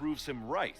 proves him right.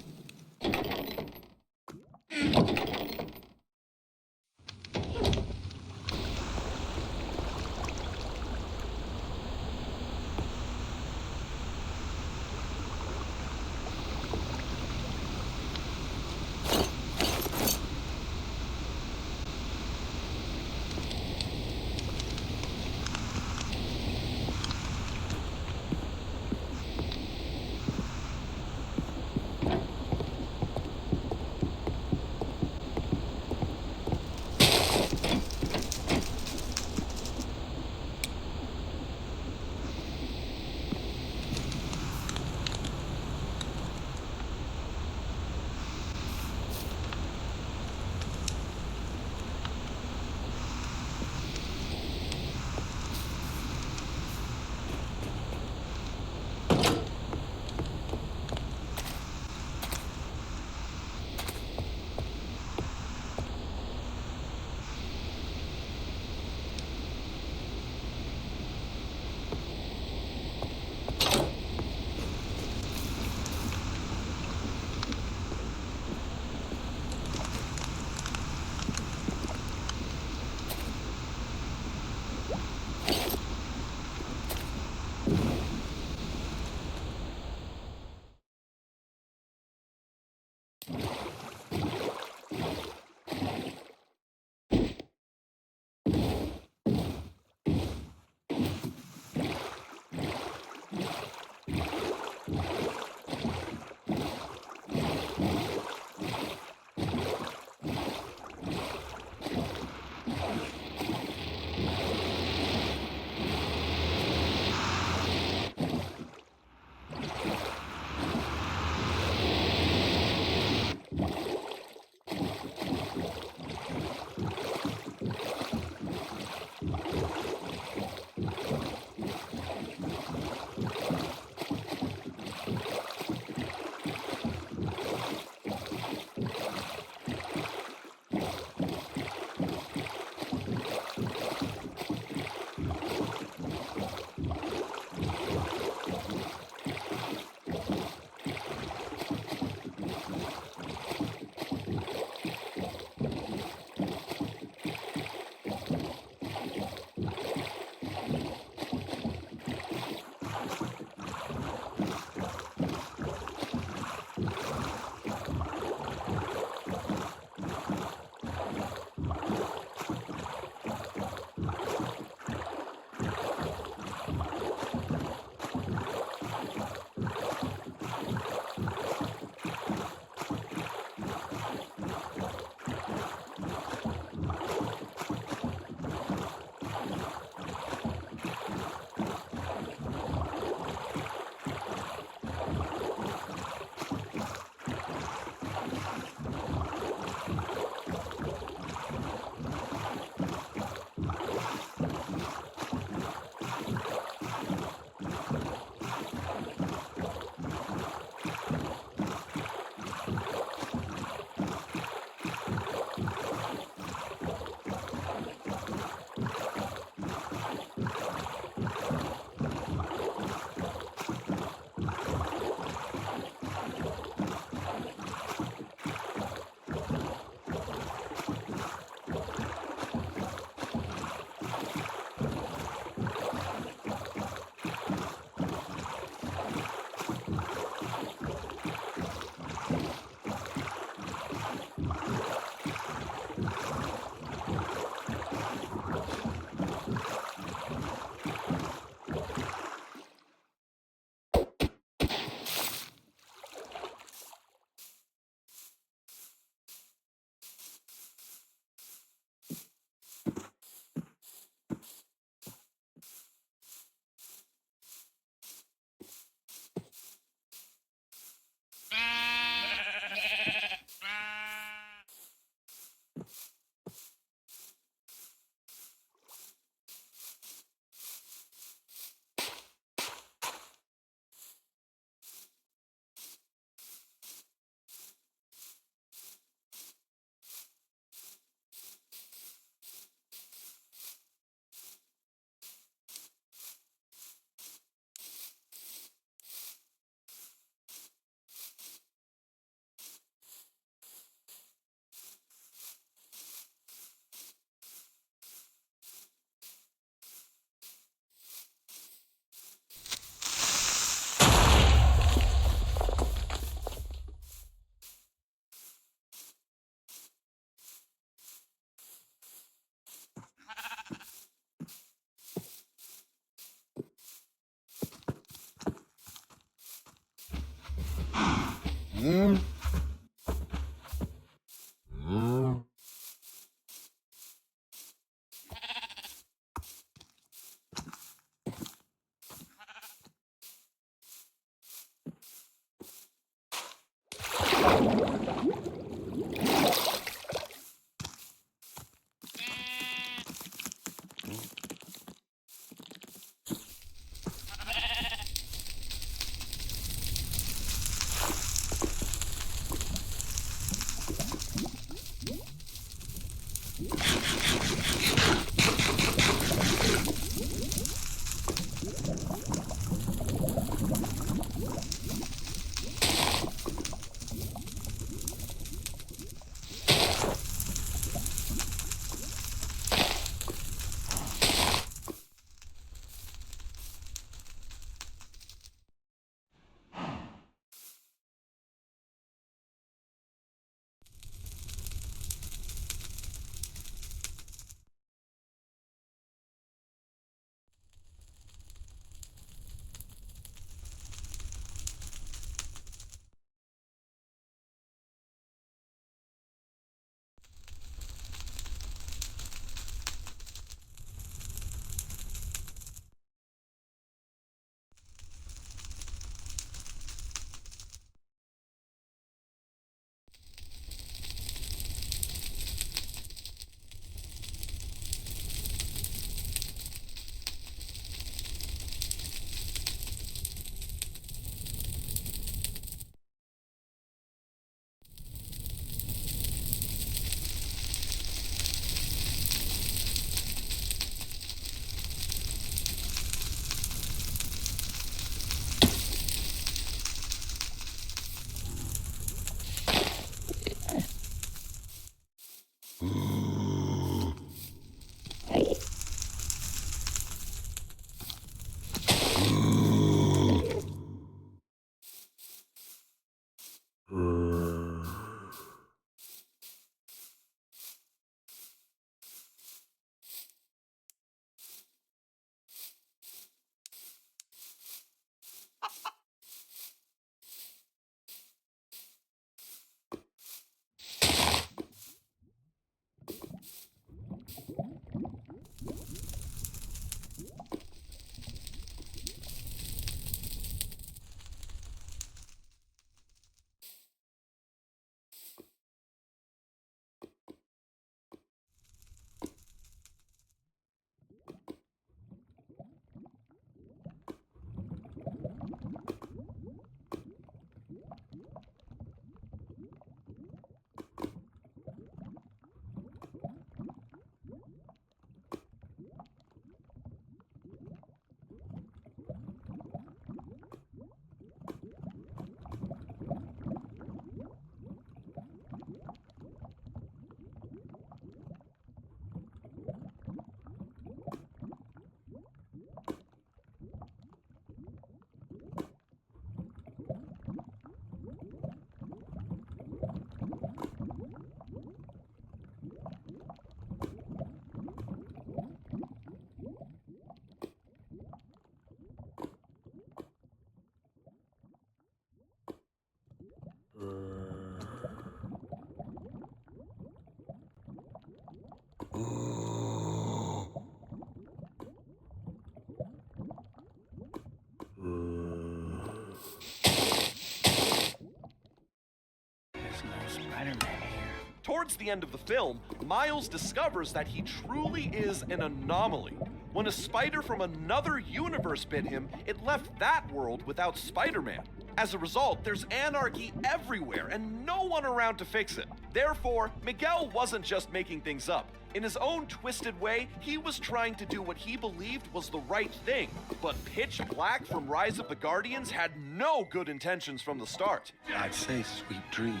Towards the end of the film, Miles discovers that he truly is an anomaly. When a spider from another universe bit him, it left that world without Spider-Man. As a result, there's anarchy everywhere and no one around to fix it. Therefore, Miguel wasn't just making things up. In his own twisted way, he was trying to do what he believed was the right thing. But Pitch Black from Rise of the Guardians had no good intentions from the start. I'd say sweet dreams,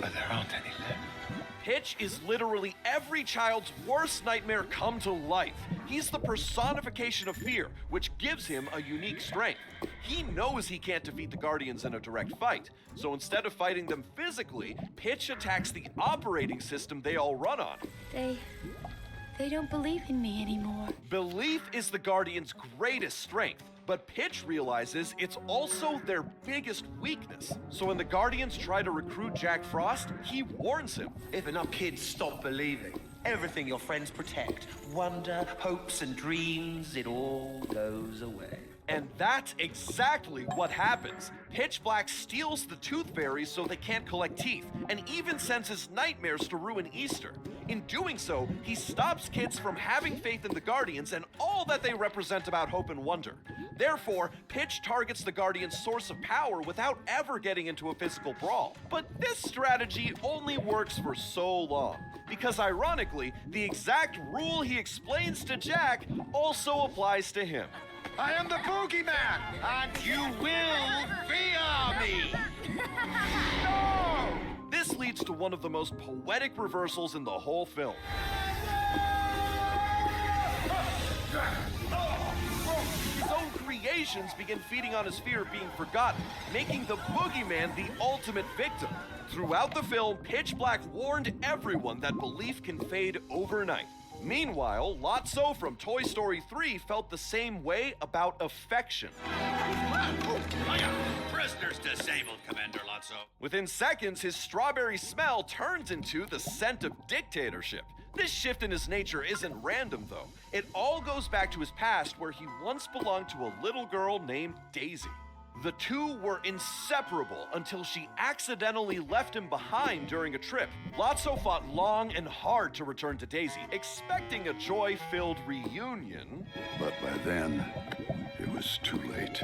but there aren't any left. Pitch is literally every child's worst nightmare come to life. He's the personification of fear, which gives him a unique strength. He knows he can't defeat the Guardians in a direct fight, so instead of fighting them physically, Pitch attacks the operating system they all run on. They don't believe in me anymore. Belief is the Guardians' greatest strength, but Pitch realizes it's also their biggest weakness. So when the Guardians try to recruit Jack Frost, he warns him. If enough kids stop believing, everything your friends protect, wonder, hopes, and dreams, it all goes away. And that's exactly what happens. Pitch Black steals the tooth fairies so they can't collect teeth, and even sends his nightmares to ruin Easter. In doing so, he stops kids from having faith in the Guardians and all that they represent about hope and wonder. Therefore, Pitch targets the Guardians' source of power without ever getting into a physical brawl. But this strategy only works for so long, because ironically, the exact rule he explains to Jack also applies to him. I am the boogeyman, and you will fear me. No! This leads to one of the most poetic reversals in the whole film. His own creations begin feeding on his fear of being forgotten, making the boogeyman the ultimate victim. Throughout the film, Pitch Black warned everyone that belief can fade overnight. Meanwhile, Lotso from Toy Story 3 felt the same way about affection. Prisoners disabled, Commander Lotso. Within seconds, his strawberry smell turns into the scent of dictatorship. This shift in his nature isn't random, though. It all goes back to his past, where he once belonged to a little girl named Daisy. The two were inseparable until she accidentally left him behind during a trip. Lotso fought long and hard to return to Daisy, expecting a joy-filled reunion. But by then, it was too late.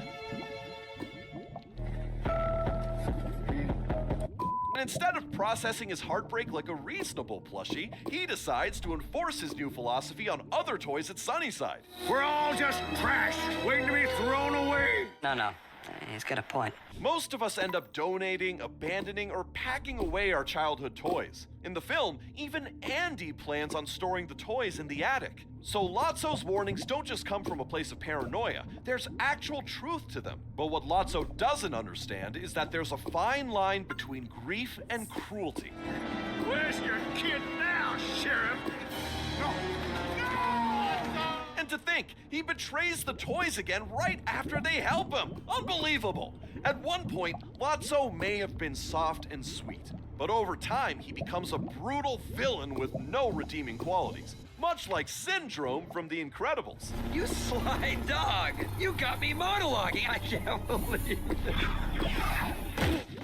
And instead of processing his heartbreak like a reasonable plushie, he decides to enforce his new philosophy on other toys at Sunnyside. We're all just trash, waiting to be thrown away. No. He's got a point. Most of us end up donating, abandoning, or packing away our childhood toys. In the film, even Andy plans on storing the toys in the attic. So Lotso's warnings don't just come from a place of paranoia, there's actual truth to them. But what Lotso doesn't understand is that there's a fine line between grief and cruelty. Where's your kid now, Sheriff? No! And to think, he betrays the toys again right after they help him. Unbelievable. At one point, Lotso may have been soft and sweet, but over time, he becomes a brutal villain with no redeeming qualities, much like Syndrome from The Incredibles. You sly dog! You got me monologuing! I can't believe it.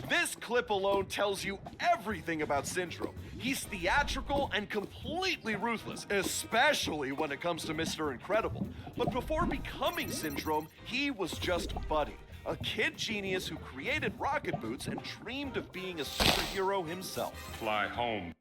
This clip alone tells you everything about Syndrome. He's theatrical and completely ruthless, especially when it comes to Mr. Incredible. But before becoming Syndrome, he was just Buddy, a kid genius who created rocket boots and dreamed of being a superhero himself. Fly home.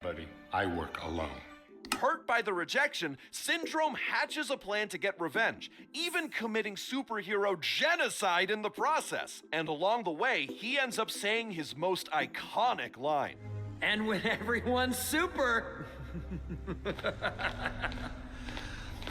Buddy, I work alone. Hurt by the rejection, Syndrome hatches a plan to get revenge, even committing superhero genocide in the process. And along the way, he ends up saying his most iconic line. And when everyone's super,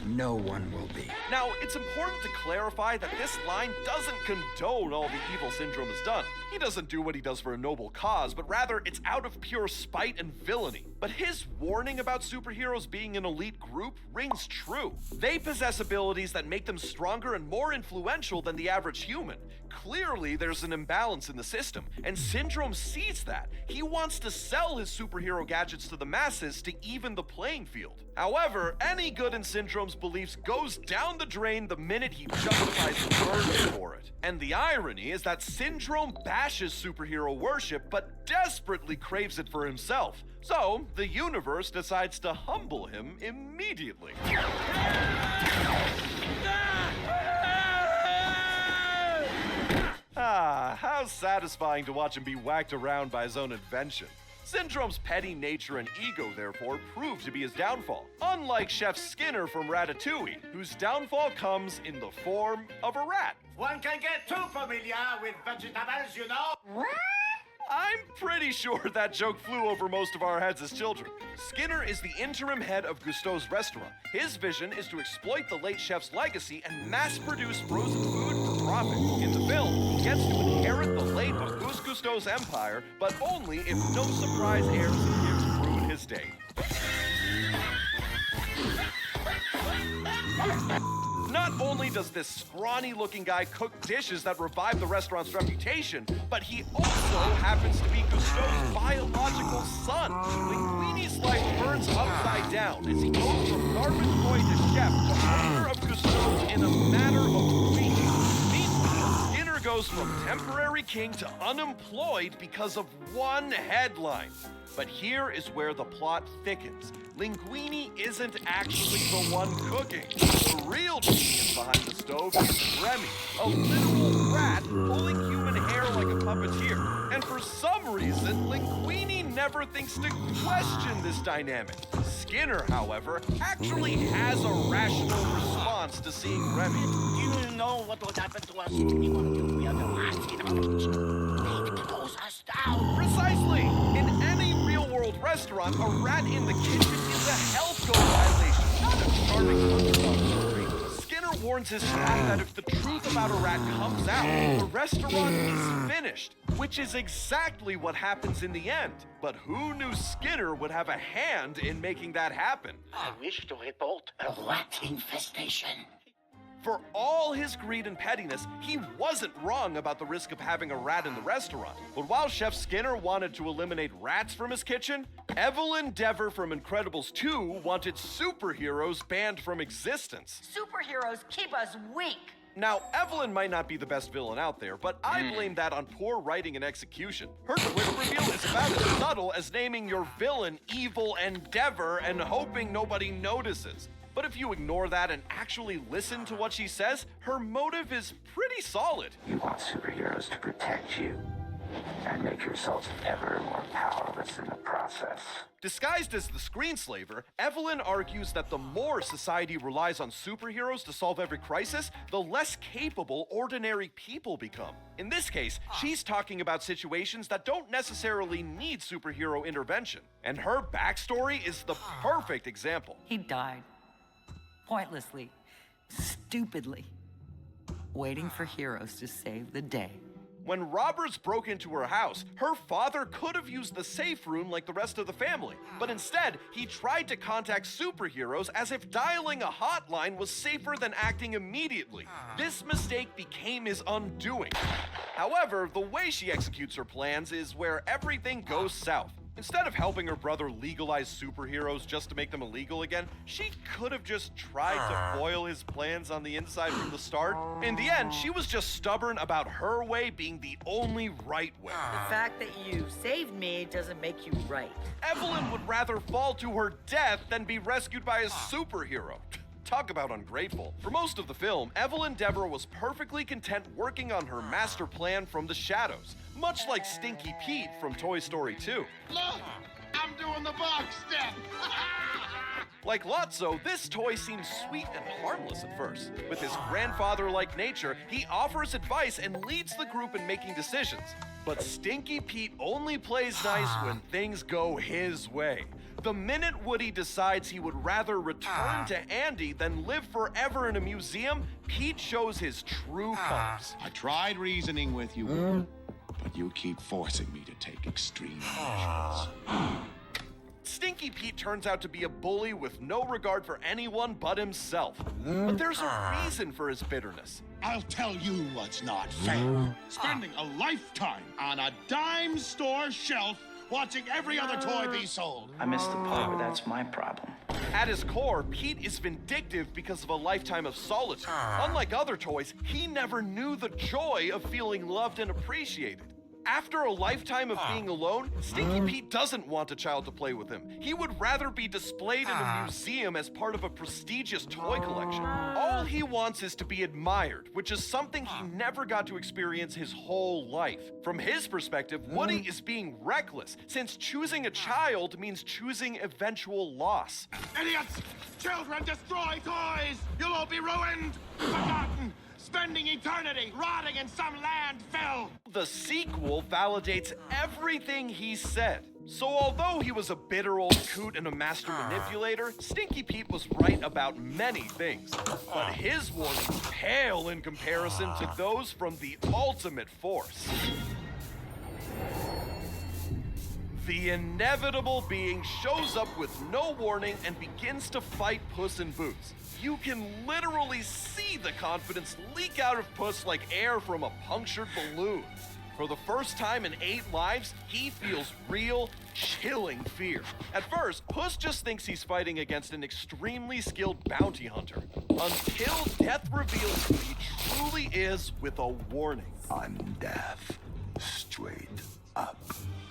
no one will be. Now, it's important to clarify that this line doesn't condone all the evil Syndrome has done. He doesn't do what he does for a noble cause, but rather it's out of pure spite and villainy. But his warning about superheroes being an elite group rings true. They possess abilities that make them stronger and more influential than the average human. Clearly, there's an imbalance in the system, and Syndrome sees that. He wants to sell his superhero gadgets to the masses to even the playing field. However, any good in Syndrome's beliefs goes down the drain the minute he justifies the burden for it. And the irony is that Syndrome bashes superhero worship, but desperately craves it for himself. So, the universe decides to humble him immediately. How satisfying to watch him be whacked around by his own invention. Syndrome's petty nature and ego, therefore, prove to be his downfall. Unlike Chef Skinner from Ratatouille, whose downfall comes in the form of a rat. One can get too familiar with vegetables, you know. I'm pretty sure that joke flew over most of our heads as children. Skinner is the interim head of Gusteau's restaurant. His vision is to exploit the late chef's legacy and mass-produce frozen food for profit. In the film, he gets to inherit the late Auguste Gusteau's empire, but only if no surprise heirs and gifts ruin his day. Not only does this scrawny-looking guy cook dishes that revive the restaurant's reputation, but he also happens to be Gusteau's biological son. Linguini's life turns upside down as he goes from garbage boy to chef to owner of Gusteau's in a matter of weeks. Meanwhile, Skinner goes from temporary king to unemployed because of one headline. But here is where the plot thickens. Linguini isn't actually the one cooking. The real genius behind the stove is Remy, a literal rat pulling human hair like a puppeteer. And for some reason, Linguini never thinks to question this dynamic. Skinner, however, actually has a rational response to seeing Remy. You know what would happen to us if anyone we are the rats in our kitchen? They'd close us down. Precisely! In any real-world restaurant, a rat in the kitchen is a health code violation, not a charming underdog story. Skinner warns his staff that if the truth about a rat comes out, the restaurant is finished, which is exactly what happens in the end. But who knew Skinner would have a hand in making that happen? I wish to report a rat infestation. For all his greed and pettiness, he wasn't wrong about the risk of having a rat in the restaurant. But while Chef Skinner wanted to eliminate rats from his kitchen, Evelyn Dever from Incredibles 2 wanted superheroes banned from existence. Superheroes keep us weak. Now, Evelyn might not be the best villain out there, but I blame that on poor writing and execution. Her twist reveal is about as subtle as naming your villain Evil Endeavor and hoping nobody notices. But if you ignore that and actually listen to what she says, her motive is pretty solid. You want superheroes to protect you and make yourselves ever more powerless in the process. Disguised as the screenslaver, Evelyn argues that the more society relies on superheroes to solve every crisis, the less capable ordinary people become. In this case, she's talking about situations that don't necessarily need superhero intervention. And her backstory is the perfect example. He died. Pointlessly. Stupidly. Waiting for heroes to save the day. When robbers broke into her house, her father could have used the safe room like the rest of the family. But instead, he tried to contact superheroes as if dialing a hotline was safer than acting immediately. This mistake became his undoing. However, the way she executes her plans is where everything goes south. Instead of helping her brother legalize superheroes just to make them illegal again, she could have just tried to foil his plans on the inside from the start. In the end, she was just stubborn about her way being the only right way. The fact that you saved me doesn't make you right. Evelyn would rather fall to her death than be rescued by a superhero. Talk about ungrateful. For most of the film, Evelyn Deborah was perfectly content working on her master plan from the shadows, much like Stinky Pete from Toy Story 2. Look, I'm doing the box step. Like Lotso, this toy seems sweet and harmless at first. With his grandfather-like nature, he offers advice and leads the group in making decisions. But Stinky Pete only plays nice when things go his way. The minute Woody decides he would rather return to Andy than live forever in a museum, Pete shows his true colors. I tried reasoning with you, but you keep forcing me to take extreme measures. Stinky Pete turns out to be a bully with no regard for anyone but himself. But there's a reason for his bitterness. I'll tell you what's not fair. Spending a lifetime on a dime store shelf watching every other toy be sold. I missed the part where that's my problem. At his core, Pete is vindictive because of a lifetime of solitude. Unlike other toys, he never knew the joy of feeling loved and appreciated. After a lifetime of being alone, Stinky Pete doesn't want a child to play with him. He would rather be displayed in a museum as part of a prestigious toy collection. All he wants is to be admired, which is something he never got to experience his whole life. From his perspective, Woody is being reckless, since choosing a child means choosing eventual loss. Idiots! Children destroy toys! You'll all be ruined! Forgotten! Spending eternity rotting in some landfill! The sequel validates everything he said. So although he was a bitter old coot and a master manipulator, Stinky Pete was right about many things. But his warnings pale in comparison to those from the Ultimate Force. The inevitable being shows up with no warning and begins to fight Puss in Boots. You can literally see the confidence leak out of Puss like air from a punctured balloon. For the first time in 8 lives, he feels real, chilling fear. At first, Puss just thinks he's fighting against an extremely skilled bounty hunter, until Death reveals who he truly is with a warning. I'm Death, straight up.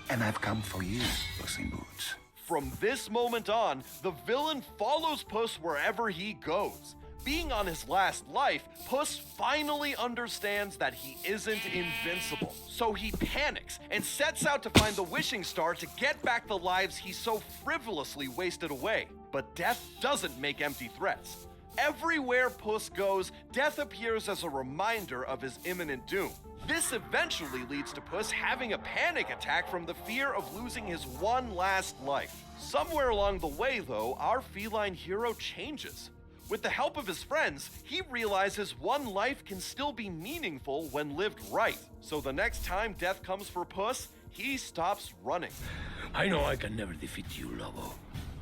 And I've come for you, Puss in Boots. From this moment on, the villain follows Puss wherever he goes. Being on his last life, Puss finally understands that he isn't invincible. So he panics and sets out to find the wishing star to get back the lives he so frivolously wasted away. But Death doesn't make empty threats. Everywhere Puss goes, Death appears as a reminder of his imminent doom. This eventually leads to Puss having a panic attack from the fear of losing his one last life. Somewhere along the way, though, our feline hero changes. With the help of his friends, he realizes one life can still be meaningful when lived right. So the next time Death comes for Puss, he stops running. I know I can never defeat you, Lobo,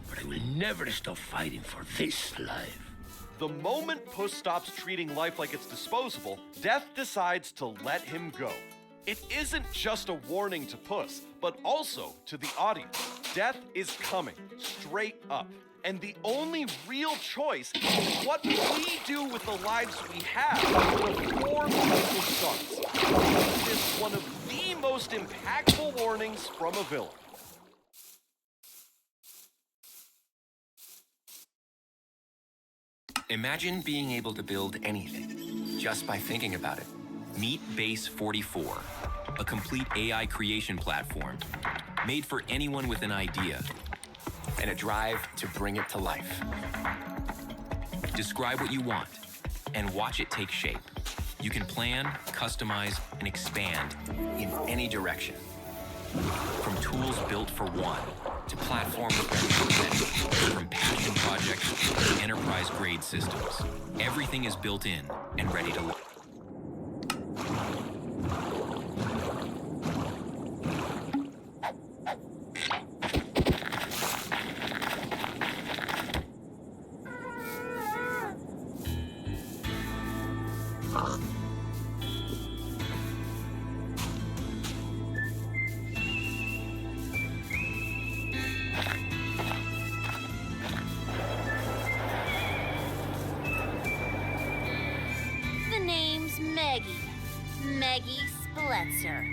but I will never stop fighting for this life. The moment Puss stops treating life like it's disposable, Death decides to let him go. It isn't just a warning to Puss, but also to the audience. Death is coming, straight up. And the only real choice is what we do with the lives we have before Puss starts. This is one of the most impactful warnings from a villain. Imagine being able to build anything just by thinking about it. Meet Base 44, a complete AI creation platform made for anyone with an idea and a drive to bring it to life. Describe what you want and watch it take shape. You can plan, customize, and expand in any direction. From tools built for one to platforms built for many, from passion projects to enterprise-grade systems, everything is built in and ready to launch. Maggie Spletzer.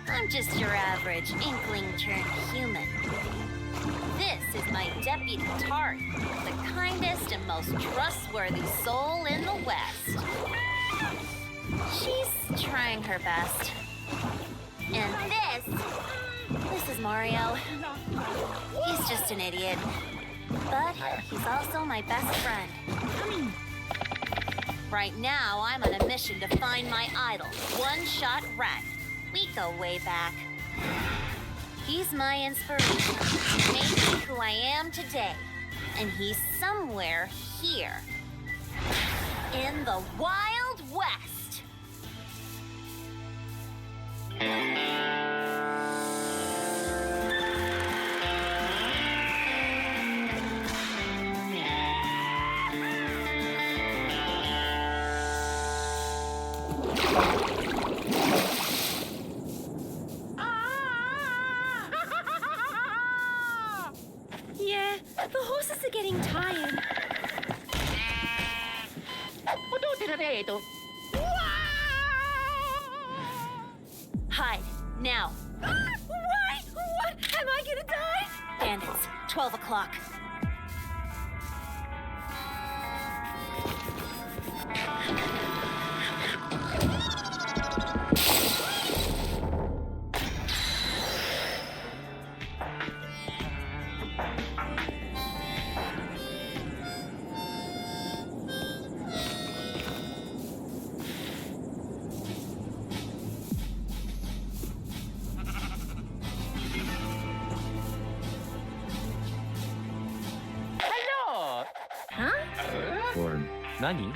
I'm just your average inkling turned human. This is my deputy Tart, the kindest and most trustworthy soul in the West. She's trying her best. And this is Mario. He's just an idiot. But he's also my best friend. Right now, I'm on a mission to find my idol, One Shot Ren. We go way back. He's my inspiration, made me who I am today. And he's somewhere here. In the Wild West. Yeah, the horses are getting tired. Hide, now. Why? What? Am I gonna die? Bandits, 12 o'clock. Or Nani?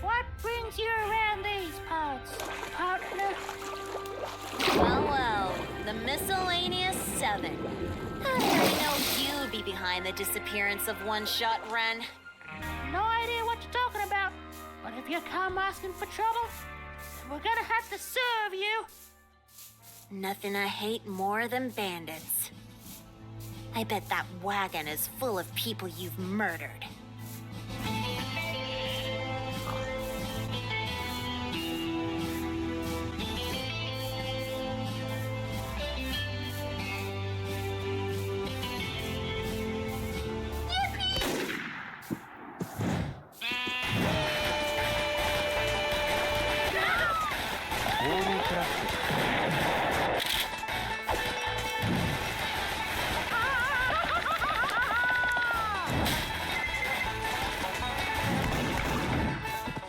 What brings you around these parts, partner? Well, the miscellaneous 7. How did I know you'd be behind the disappearance of One Shot Ren? No idea what you're talking about, but if you come asking for trouble, then we're gonna have to serve you. Nothing I hate more than bandits. I bet that wagon is full of people you've murdered.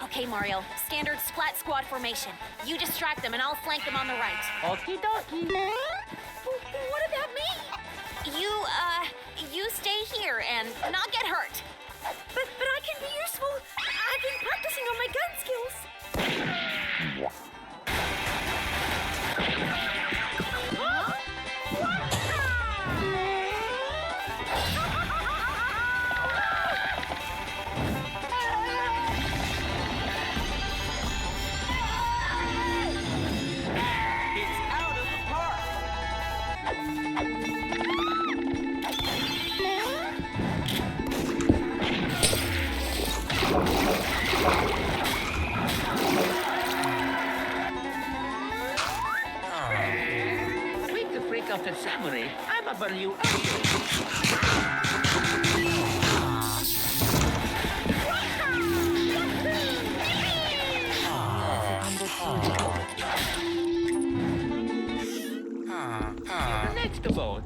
Okay, Mario. Standard splat squad formation. You distract them and I'll flank them on the right. Okie dokie. What about me? You stay here and not get hurt. But I can be useful. I've been practicing on my gun skills. With the freak of the samurai, I'm a value. Next vote.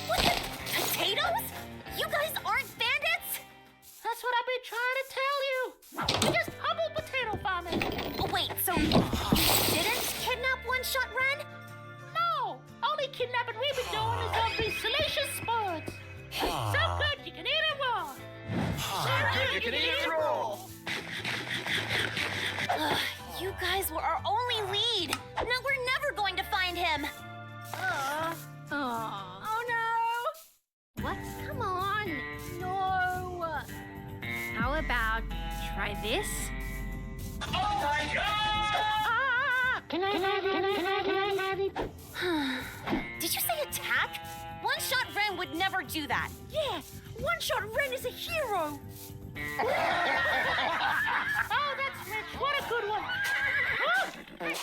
What the? Potatoes? You guys aren't bandits? That's what I've been trying to tell you. We're just humble potato farming. Oh, wait, so you didn't kidnap One Shot Ren? No, only kidnapping we've been doing is of these salacious spuds. So good you can eat it raw. So good you can eat it raw. You guys were our only lead. Now we're never going to find him. Oh no! What? Come on! No! How about try this? Oh my God! Can I have it? Did you say attack? One-Shot Ren would never do that. Yeah, One-Shot Ren is a hero. Oh, that's rich. What a good one. Oh, hey,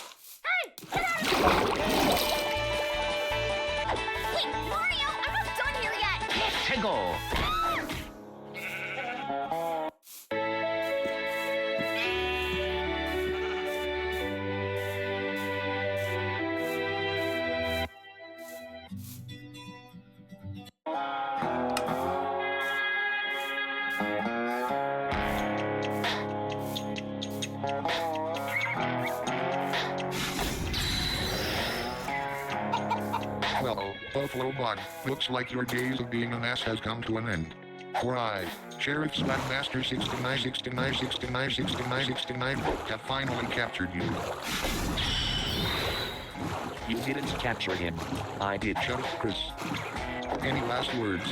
get out of here! Wait, Mario, I'm not done here yet. Tego. Well, Buffalo Bud, looks like your days of being an ass has come to an end. For I, Sheriff Slapmaster 69, have finally captured you. You didn't capture him. I did. Shut up, Chris. Any last words?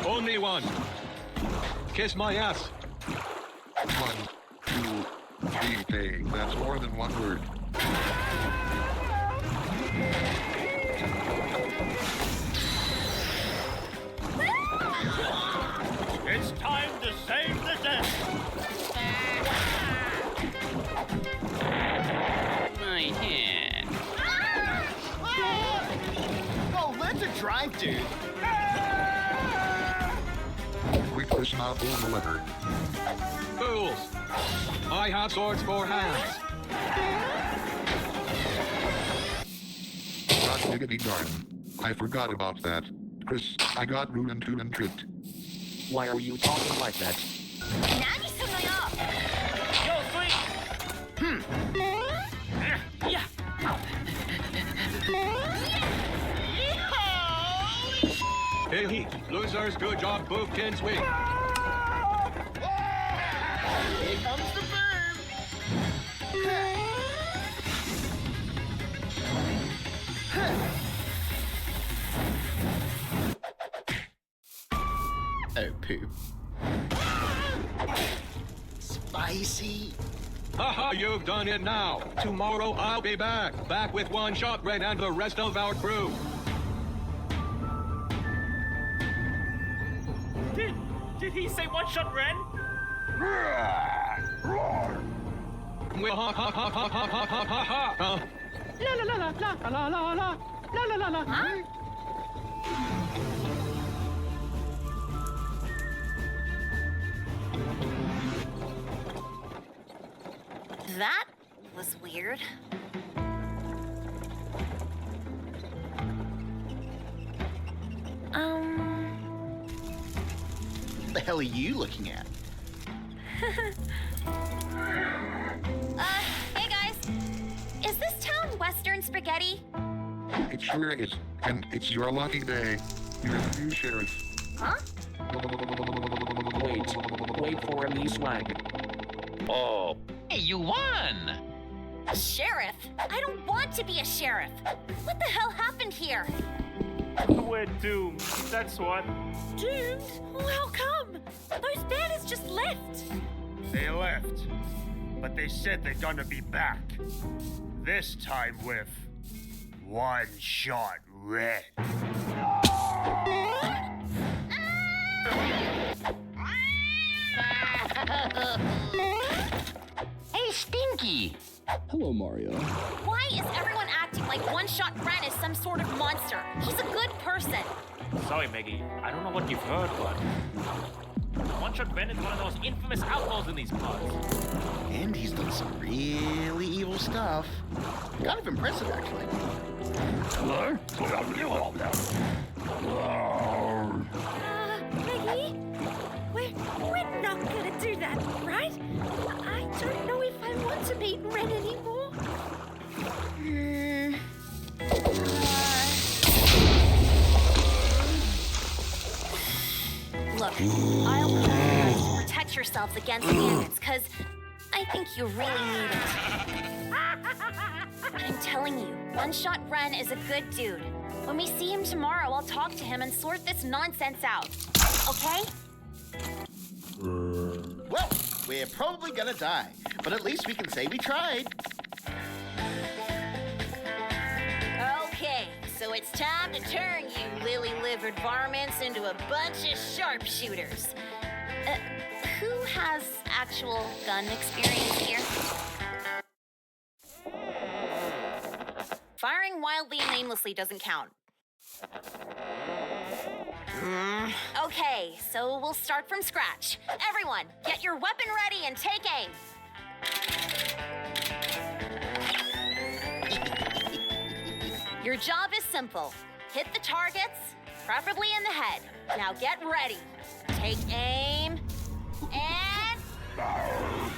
Only one. Kiss my ass. 1, 2, 3, hey, that's more than one word. It's time to save the day. My head. Oh, let it drive, dude. We twist not pull the lever. Fools. I have swords for hands. God diggity darn. I forgot about that. Chris, I got rude and toot and tripped. Why are you talking like that? Yo, Sweet. Yeah. Hey, losers, good job, Boofkin Sweet. Here comes the bird. Oh, poop. Spicy. Haha, you've done it now. Tomorrow I'll be back. Back with One-Shot Ren and the rest of our crew. Did he say One-Shot Ren? Well, ha ha ha ha ha ha ha ha ha. La la la la la la la la la la la la. Huh? That was weird. What the hell are you looking at? Hey guys. Is this town Western Spaghetti? It sure is, and it's your lucky day. You're the new sheriff. Huh? Wait for me, swag. Oh, Hey, you won! Sheriff? I don't want to be a sheriff. What the hell happened here? We're doomed. That's what. Doomed? How come? Those bandits just left. They left, but they said they're gonna be back. This time with One-Shot Red. Hey, Stinky! hello, Mario. Why is everyone acting like One-Shot Ren is some sort of monster? He's a good person. Sorry, Meggy. I don't know what you've heard, but One-Shot Ren is one of those infamous outlaws in these parts. And he's done some really evil stuff. Kind of impressive, actually. Maggie? We're not gonna do that, right? I don't know if I want to meet Ren anymore. Look, I'll want you guys to protect yourselves against bandits, because I think you really need it. I'm telling you, One-Shot Ren is a good dude. When we see him tomorrow, I'll talk to him and sort this nonsense out. Okay? Well, we're probably gonna die, but at least we can say we tried. Okay, so it's time to turn you lily-livered varmints into a bunch of sharpshooters. Who has actual gun experience here? Firing wildly and aimlessly doesn't count. Okay, so we'll start from scratch. Everyone, get your weapon ready and take aim. Your job is simple. Hit the targets, preferably in the head. Now get ready. Take aim, and fire!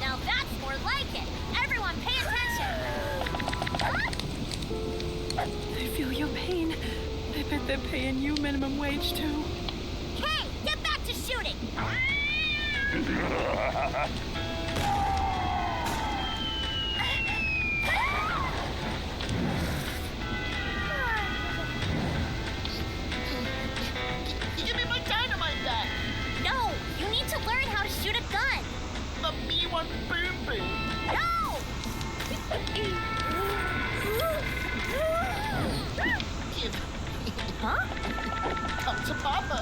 Now that's more like it. Everyone pay attention. I feel your pain. I bet they're paying you minimum wage, too. Hey, get back to shooting. Give me my dynamite back! No, you need to learn how to shoot a gun. The B1 boom boom! No! Kid, Huh? come to Papa.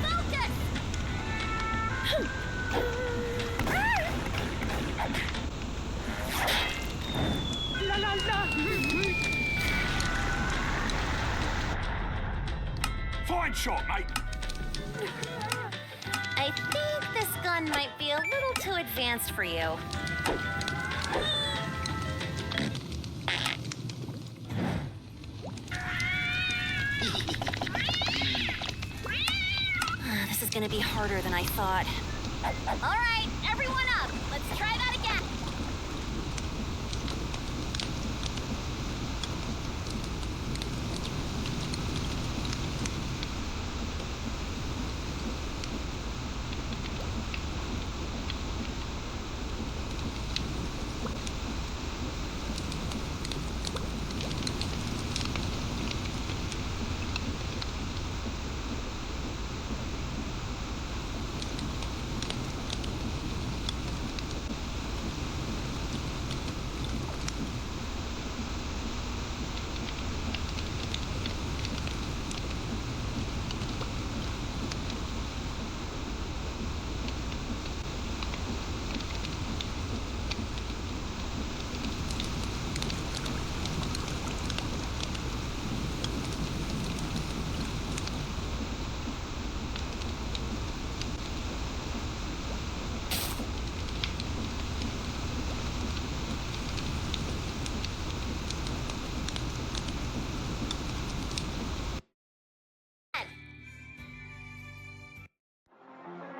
Focus! La la la! Fine shot, mate. I think this gun might be a little too advanced for you. This is gonna be harder than I thought. All right, everyone up. Let's try that